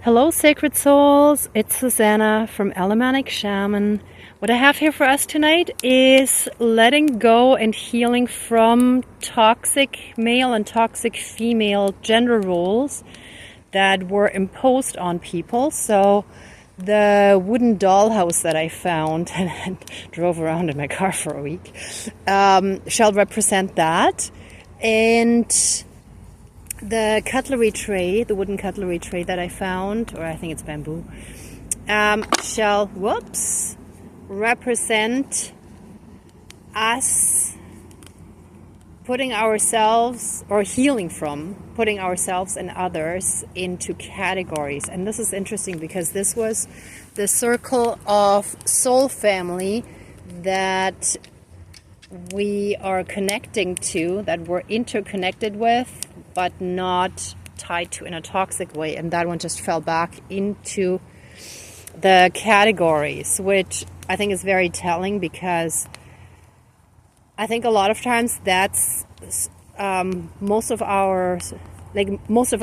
Hello, sacred souls. It's Susanna from Alamanic Shaman. What I have here for us tonight is letting go and healing from toxic male and toxic female gender roles that were imposed on people. So the wooden dollhouse that I found and drove around in my car for a week shall represent that. And the cutlery tray, the wooden cutlery tray that I found, or I think it's bamboo, shall, represent us putting ourselves, or healing from, putting ourselves and others into categories. And this is interesting because this was the circle of soul family that we are connecting to, that we're interconnected with, but not tied to in a toxic way. And that one just fell back into the categories, which I think is very telling, because I think a lot of times that's most of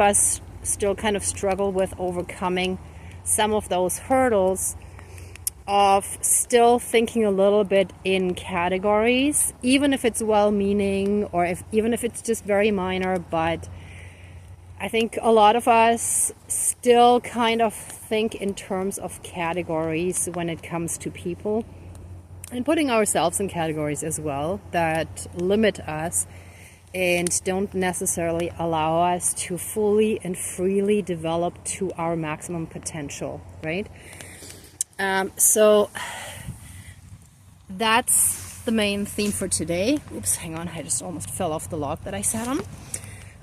us still kind of struggle with overcoming some of those hurdles of still thinking a little bit in categories, even if it's well-meaning, or even if it's just very minor. But I think a lot of us still kind of think in terms of categories when it comes to people, and putting ourselves in categories as well that limit us and don't necessarily allow us to fully and freely develop to our maximum potential, right? So that's the main theme for today. Oops, hang on, I just almost fell off the log that I sat on.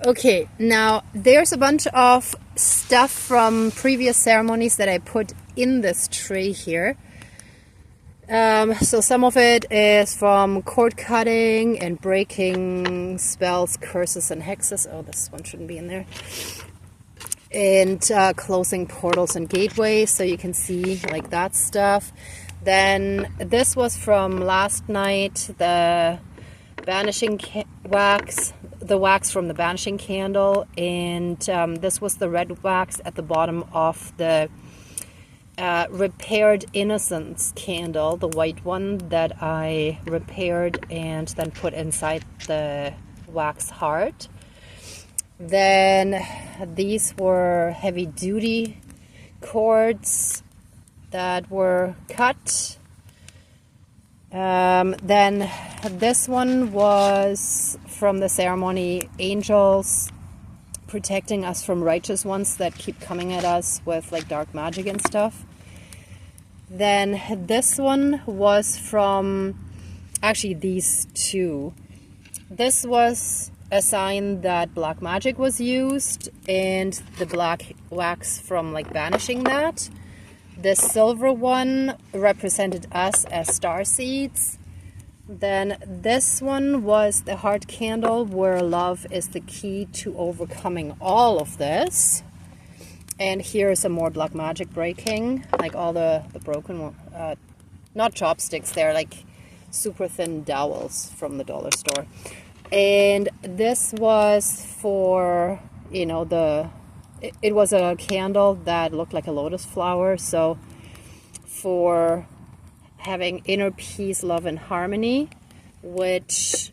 Okay, now there's a bunch of stuff from previous ceremonies that I put in this tray here. So some of it is from cord cutting and breaking spells, curses, and hexes. Oh, this one shouldn't be in there. And closing portals and gateways, so you can see like that stuff. Then this was from last night, the banishing wax, the wax from the banishing candle, and this was the red wax at the bottom of the repaired innocence candle, the white one that I repaired and then put inside the wax heart. Then these were heavy duty cords that were cut. Then this one was from the ceremony, angels protecting us from righteous ones that keep coming at us with like dark magic and stuff. Then this one was from, actually these two. This was a sign that black magic was used, and the black wax from like banishing that. The silver one represented us as star seeds. Then this one was the heart candle, where love is the key to overcoming all of this. And here's some more black magic breaking, like all the broken, not chopsticks, they're like super thin dowels from the dollar store. And this was for, you know, it was a candle that looked like a lotus flower. So for having inner peace, love, and harmony, which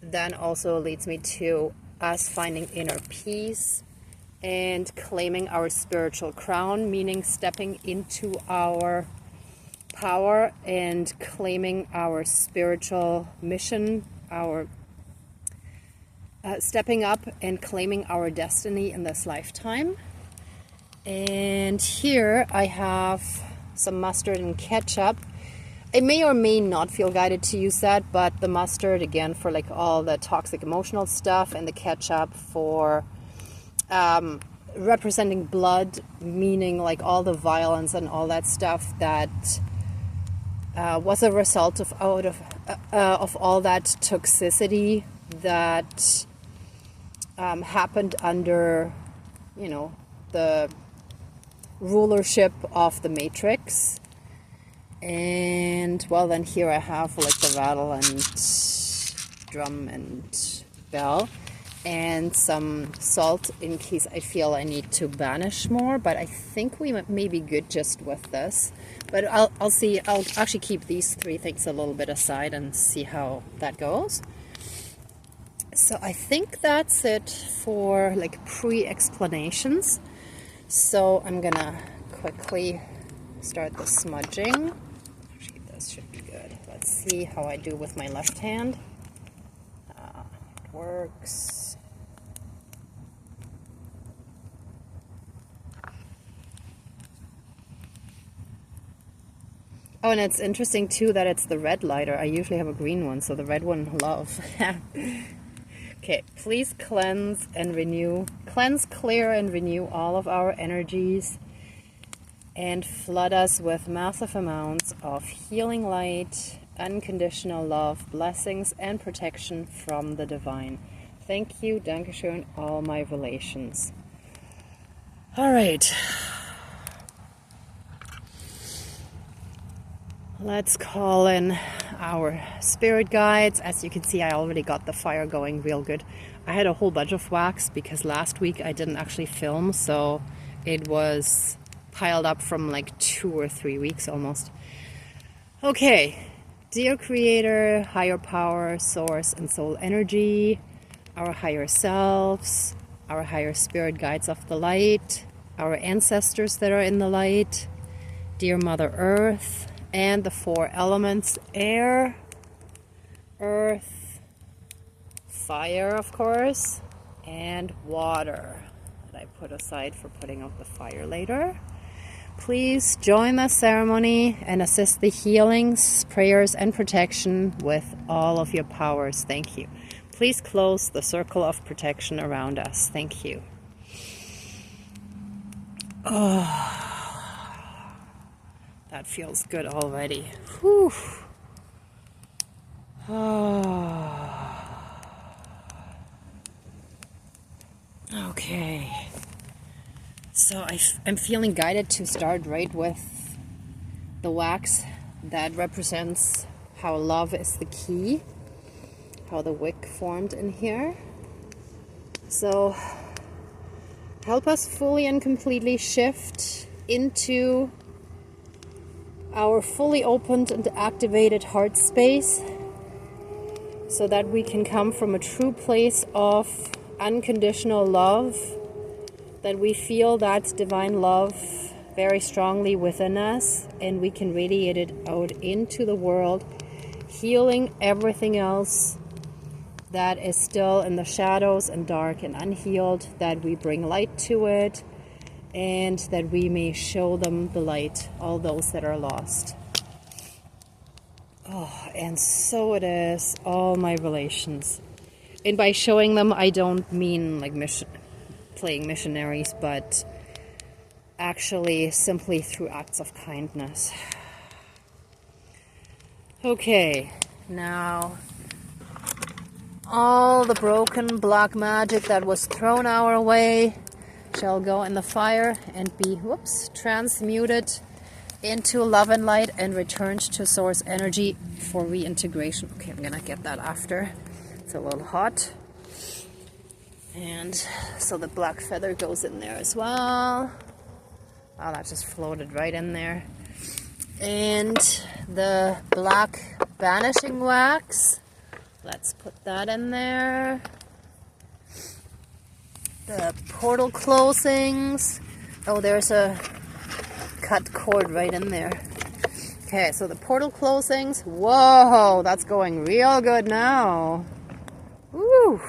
then also leads me to us finding inner peace and claiming our spiritual crown, meaning stepping into our power and claiming our spiritual mission, our stepping up and claiming our destiny in this lifetime. And here I have some mustard and ketchup. I may or may not feel guided to use that, but the mustard, again, for like all the toxic emotional stuff, and the ketchup for representing blood, meaning like all the violence and all that stuff that was a result of all that toxicity that happened under, you know, the rulership of the Matrix. And well, then here I have like the rattle and drum and bell. and some salt in case I feel I need to banish more, but I think we may be good just with this. But I'll see. I'll actually keep these three things a little bit aside and see how that goes. So I think that's it for like pre-explanations. So I'm gonna quickly start the smudging. Actually, this should be good. Let's see how I do with my left hand. It works. Oh, and it's interesting too that it's the red lighter. I usually have a green one, so the red one love. Okay, please cleanse and renew. Cleanse, clear, and renew all of our energies and flood us with massive amounts of healing light, unconditional love, blessings, and protection from the divine. Thank you, Dankeschön, all my relations. All right. Let's call in our spirit guides. As you can see, I already got the fire going real good. I had a whole bunch of wax because last week I didn't actually film, so it was piled up from like 2 or 3 weeks almost. Okay, dear Creator, higher power, source, and soul energy, our higher selves, our higher spirit guides of the light, our ancestors that are in the light, dear Mother Earth, and the 4 elements: air, earth, fire, of course, and water that I put aside for putting out the fire later. Please join the ceremony and assist the healings, prayers, and protection with all of your powers. Thank you. Please close the circle of protection around us. Thank you. Oh. That feels good already. Whew. Oh. Okay. So I'm feeling guided to start right with the wax that represents how love is the key, how the wick formed in here. So help us fully and completely shift into our fully opened and activated heart space so that we can come from a true place of unconditional love, that we feel that divine love very strongly within us and we can radiate it out into the world, healing everything else that is still in the shadows and dark and unhealed, that we bring light to it, and that we may show them the light, all those that are lost. Oh, and so it is, all my relations. And by showing them, I don't mean like playing missionaries, but actually simply through acts of kindness. Okay, now all the broken black magic that was thrown our way shall go in the fire and be, transmuted into love and light and returned to source energy for reintegration. Okay, I'm gonna get that after. It's a little hot. And so the black feather goes in there as well. Oh, that just floated right in there. And the black banishing wax, let's put that in there. The portal closings. Oh, there's a cut cord right in there. Okay, so the portal closings. Whoa, that's going real good now. Woo!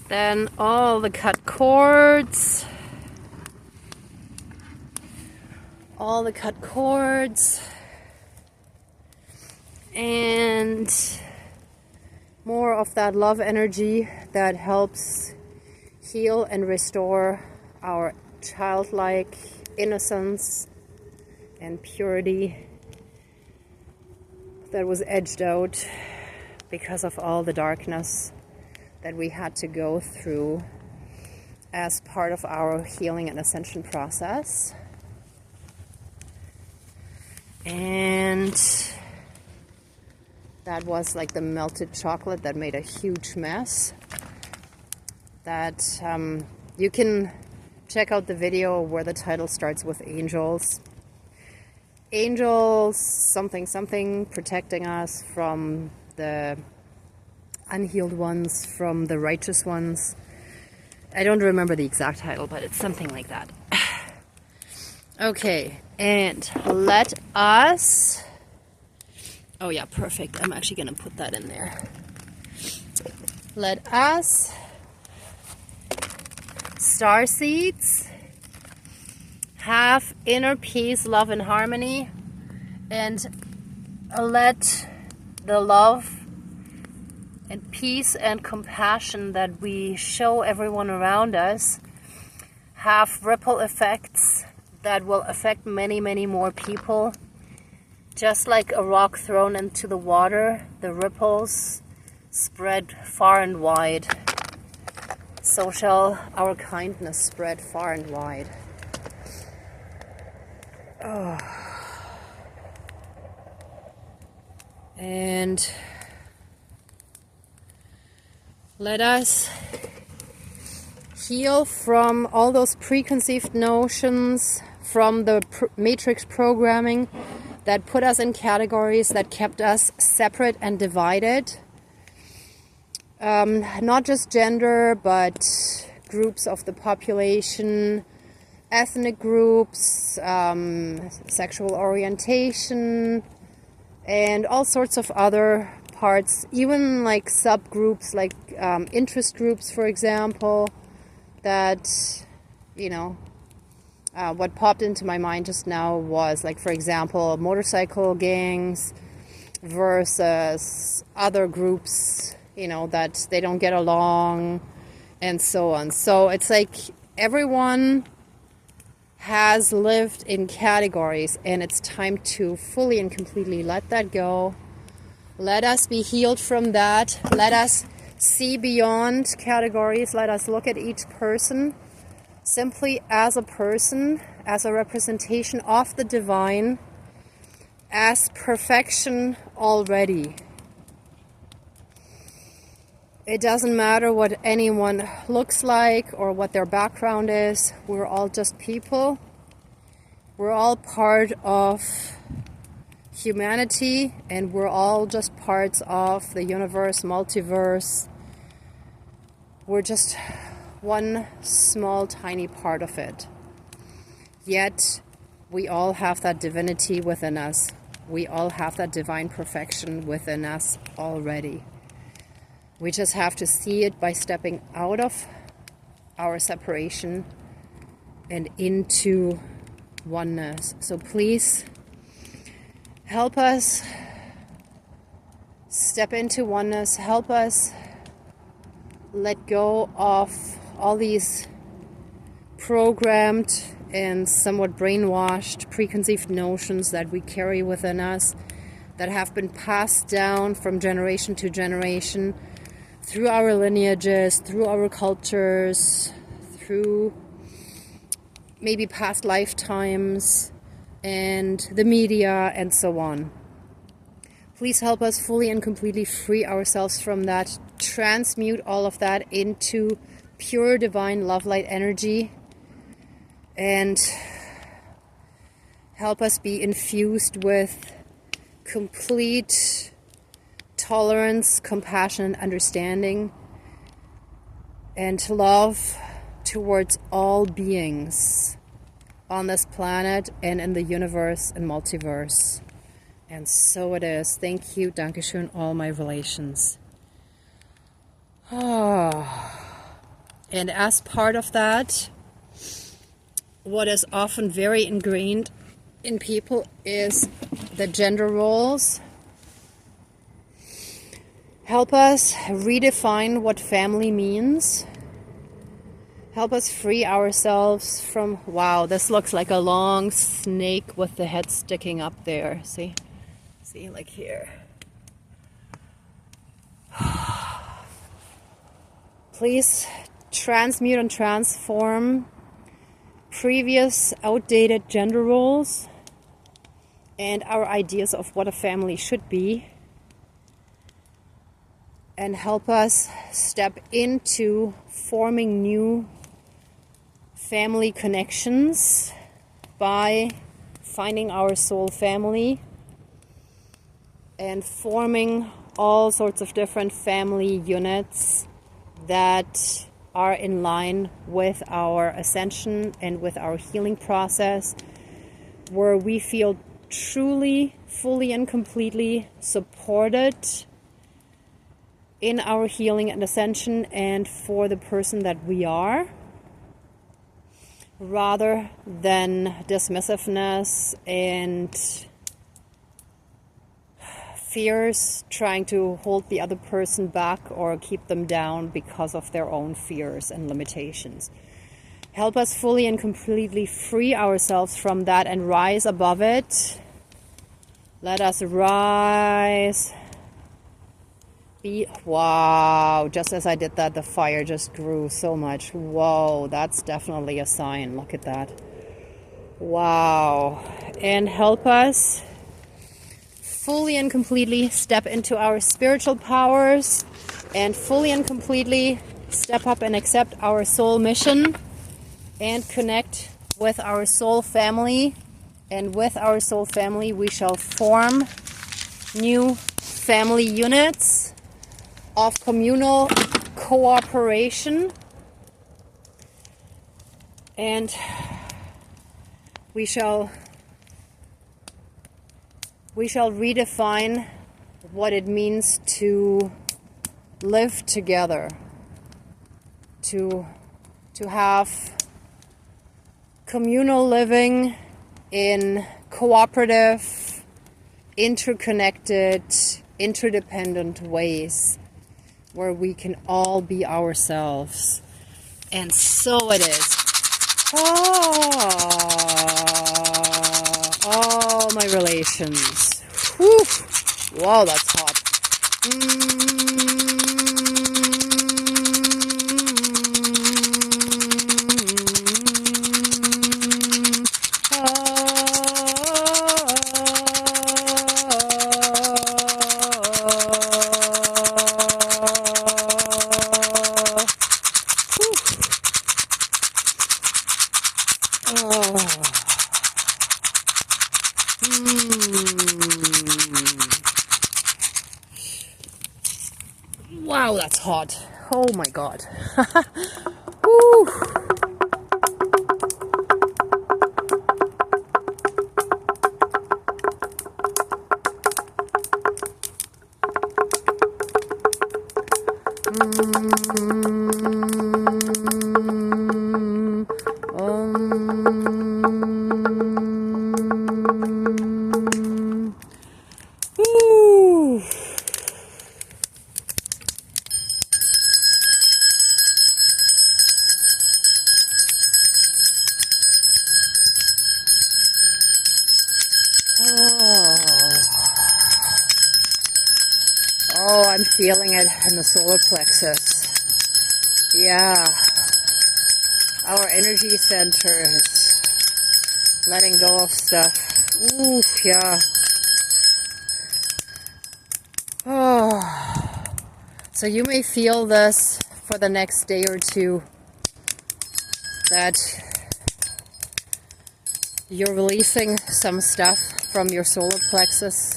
Then all the cut cords. All the cut cords. And more of that love energy that helps heal and restore our childlike innocence and purity that was edged out because of all the darkness that we had to go through as part of our healing and ascension process. And that was like the melted chocolate that made a huge mess. that you can check out the video where the title starts with angels. Angels, something, something, protecting us from the unhealed ones, from the righteous ones. I don't remember the exact title, but it's something like that. Okay, and let us... Oh yeah, perfect. I'm actually going to put that in there. Let us, starseeds, have inner peace, love, and harmony, and let the love and peace and compassion that we show everyone around us have ripple effects that will affect many, many more people. Just like a rock thrown into the water, the ripples spread far and wide. So shall our kindness spread far and wide. Oh. And let us heal from all those preconceived notions, from the matrix programming that put us in categories, that kept us separate and divided. Not just gender, but groups of the population, ethnic groups, sexual orientation, and all sorts of other parts, even like subgroups, like interest groups, for example, that, you know, what popped into my mind just now was, like, for example, motorcycle gangs versus other groups, you know, that they don't get along and so on. So it's like everyone has lived in categories, and it's time to fully and completely let that go. Let us be healed from that. Let us see beyond categories. Let us look at each person simply as a person, as a representation of the divine, as perfection already. It doesn't matter what anyone looks like or what their background is. We're all just people. We're all part of humanity, and we're all just parts of the universe, multiverse. We're just one small, tiny part of it. Yet, we all have that divinity within us. We all have that divine perfection within us already. We just have to see it by stepping out of our separation and into oneness. So please help us step into oneness. Help us let go of all these programmed and somewhat brainwashed preconceived notions that we carry within us, that have been passed down from generation to generation, through our lineages, through our cultures, through maybe past lifetimes, and the media, and so on. Please help us fully and completely free ourselves from that, transmute all of that into pure divine love light energy, and help us be infused with complete tolerance, compassion, and understanding, and love towards all beings on this planet and in the universe and multiverse. And so it is. Thank you. Dankeschön, all my relations. And as part of that, what is often very ingrained in people is the gender roles. Help us redefine what family means. Help us free ourselves from... Wow, this looks like a long snake with the head sticking up there. See? See, like here. Please transmute and transform previous outdated gender roles and our ideas of what a family should be, and help us step into forming new family connections by finding our soul family and forming all sorts of different family units that are in line with our ascension and with our healing process, where we feel truly, fully and completely supported in our healing and ascension and for the person that we are, rather than dismissiveness and fears trying to hold the other person back or keep them down because of their own fears and limitations. Help us fully and completely free ourselves from that and rise above it. Let us rise. Wow, just as I did that, the fire just grew so much. Whoa, that's definitely a sign. Look at that. Wow. And help us fully and completely step into our spiritual powers and fully and completely step up and accept our soul mission and connect with our soul family. And with our soul family, we shall form new family units of communal cooperation, and we shall redefine what it means to live together, to have communal living in cooperative, interconnected, interdependent ways where we can all be ourselves. And so it is. All my relations. Whew. Wow, that's hot. Wow, that's hot. Oh my god. Woo. Oh, I'm feeling it in the solar plexus. Yeah. Our energy center is letting go of stuff. Ooh, yeah. Oh. So you may feel this for the next day or two, that you're releasing some stuff from your solar plexus.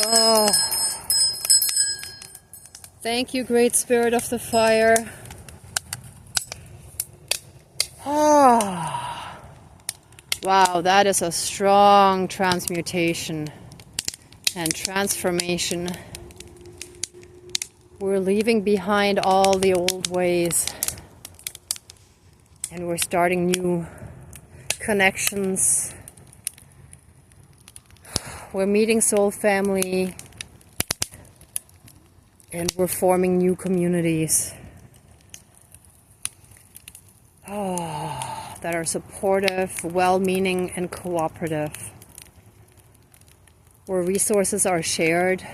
Oh, thank you, Great Spirit of the Fire. Oh, wow, that is a strong transmutation and transformation. We're leaving behind all the old ways and we're starting new connections. We're meeting soul family and we're forming new communities. Oh, that are supportive, well-meaning, and cooperative, where resources are shared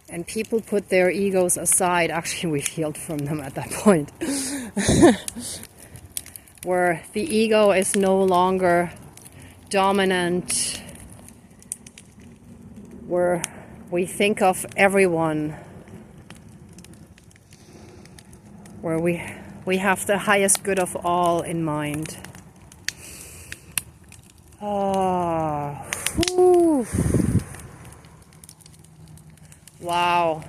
and people put their egos aside. Actually, we've healed from them at that point. Where the ego is no longer dominant, where we think of everyone, where we have the highest good of all in mind. Oh, whew. Wow.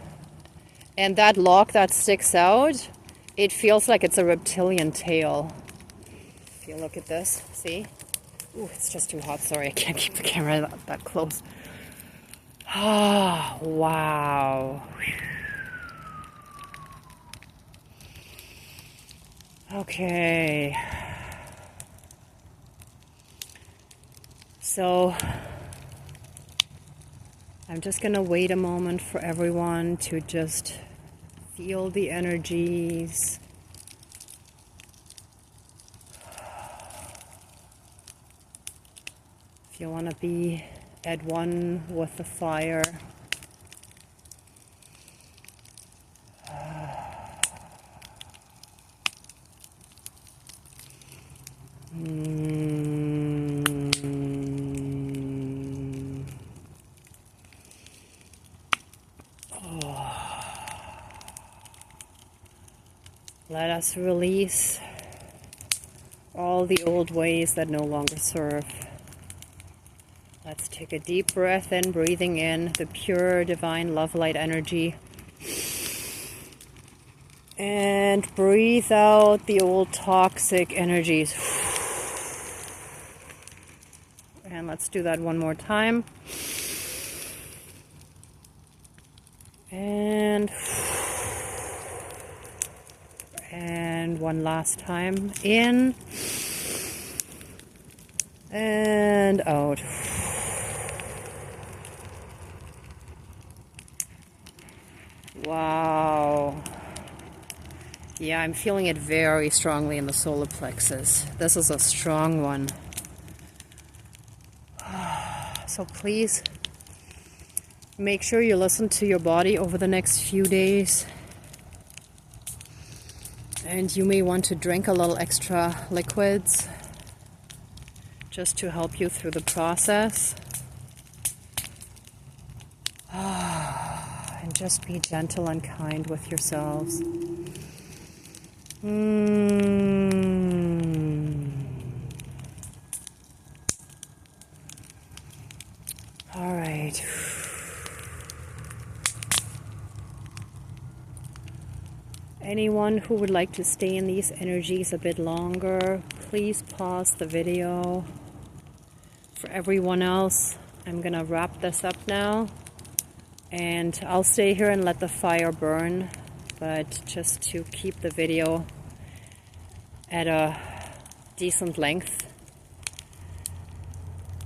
And that lock that sticks out, it feels like it's a reptilian tail. If you look at this, see? Ooh, it's just too hot. Sorry, I can't keep the camera that close. Ah, oh, wow. Okay. So I'm just gonna wait a moment for everyone to just feel the energies. If you want to be at one with the fire. Let us release all the old ways that no longer serve. Let's take a deep breath in, breathing in the pure divine love light energy. And breathe out the old toxic energies. And let's do that one more time. And one last time. In and out. Wow. Yeah, I'm feeling it very strongly in the solar plexus. This is a strong one. So please make sure you listen to your body over the next few days. And you may want to drink a little extra liquids just to help you through the process. And just be gentle and kind with yourselves. All right. Anyone who would like to stay in these energies a bit longer, please pause the video. For everyone else, I'm gonna wrap this up now. And I'll stay here and let the fire burn, but just to keep the video at a decent length,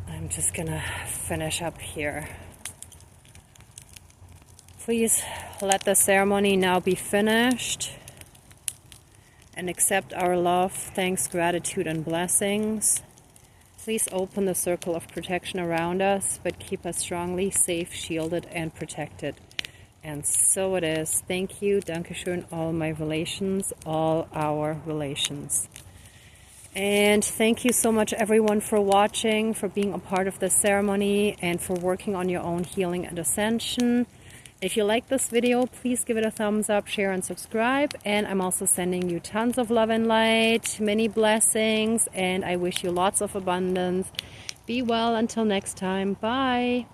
I'm just gonna finish up here. Please let the ceremony now be finished and accept our love, thanks, gratitude, and blessings. Please open the circle of protection around us, but keep us strongly safe, shielded, and protected. And so it is. Thank you, Dankeschön, all my relations, all our relations. And thank you so much, everyone, for watching, for being a part of this ceremony, and for working on your own healing and ascension. If you like this video, please give it a thumbs up, share, and subscribe. And I'm also sending you tons of love and light, many blessings, and I wish you lots of abundance. Be well until next time. Bye.